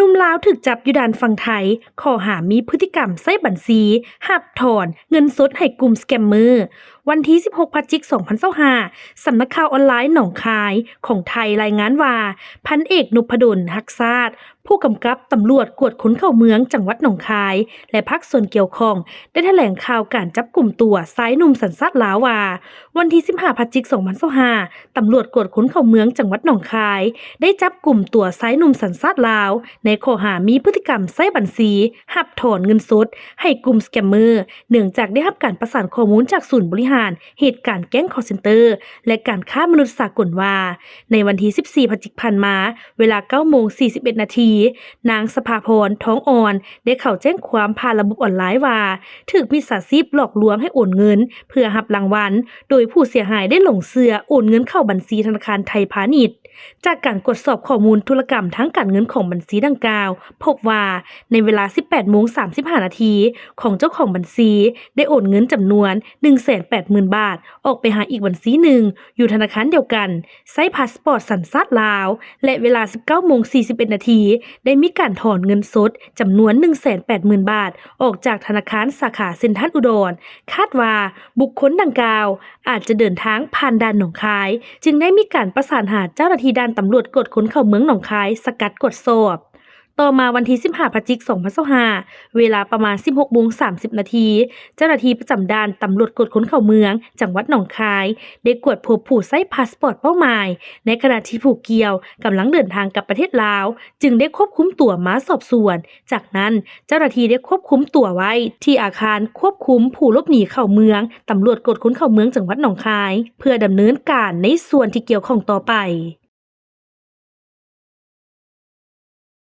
นุ่มลาวถูกจับอยู่ด่านฝั่งไทยข้อหามีพฤติกรรมใช้บัญชีหับถอนเงินสดให้กลุ่มสแกมเมอร์วันที่16พฤศจิกายน2025สำนักข่าวออนไลน์หนองคายของไทยรายงานว่าพันเอกนพดลฮักษาตผู้กำกับตำรวจกวดค้นเข้าเมืองจังหวัดหนองคายและภาคส่วนเกี่ยวข้องได้แถลงข่าวการจับกลุ่มตัวชายหนุ่มสัญชาติลาวว่าวันที่15พฤศจิกายน2025ตำรวจกวดค้นเข้าเมืองจังหวัดหนองคายได้จับกลุ่มตัวชายหนุ่มสัญชาติลาวในข้อหามีพฤติกรรมใช้บัญชีหับถอนเงินสดให้กลุ่มสแกมเมอร์เนื่องจากได้รับการประสานข้อมูลจากศูนย์บริหารเหตุการณ์แก๊งคอลเซ็นเตอร์และการค้ามนุษย์สากลว่าในวันที่14พฤศจิกายนมาเวลา 9:41 นาทีนางสภาพรท้องอ่อนได้เข้าแจ้งความผ่านระบบออนไลน์ว่าถูกมิจฉาชีพหลอกลวงให้โอนเงินเพื่อรับรางวัลโดยผู้เสียหายได้หลงเชื่อโอนเงินเข้าบัญชีธนาคารไทยพาณิชย์จากการตรวจสอบข้อมูลธุรกรรมทั้งการเงินของบัญชีดังกล่าวพบว่าในเวลา 18:35 นาทีของเจ้าของบัญชีได้โอนเงินจำนวน 180,000 บาทออกไปหาอีกบัญชีหนึ่งอยู่ธนาคารเดียวกันใช้พาสปอร์ตสัญชาติลาวและเวลา 19:41 นาทีได้มีการถอนเงินสดจำนวน 180,000 บาทออกจากธนาคารสาขาเซ็นทรัลอุดรคาดว่าบุคคลดังกล่าวอาจจะเดินทางผ่านด่านหนองคายจึงได้มีการประสานหาเจ้าหน้าที่ด่านตำรวจกวดค้นเข้าเมืองหนองคายสกัดกดสอบต่อมาวันที่15พฤศจิกายน2025เวลาประมาณ 16:30 นาทีเจ้าหน้าที่ประจำด่านตำรวจกวดค้นเข้าเมืองจังหวัดหนองคายได้กวดพบผู้ใช้พาสปอร์ตเป้าหมายในขณะที่ผู้เกี่ยวกำลังเดินทางกลับประเทศลาวจึงได้ควบคุมตัวมาสอบสวนจากนั้นเจ้าหน้าที่ได้ควบคุมตัวไว้ที่อาคารควบคุมผู้หลบหนีเข้าเมืองตำรวจกวดค้นเข้าเมืองจังหวัดหนองคายเพื่อดำเนินการในส่วนที่เกี่ยวข้องต่อไป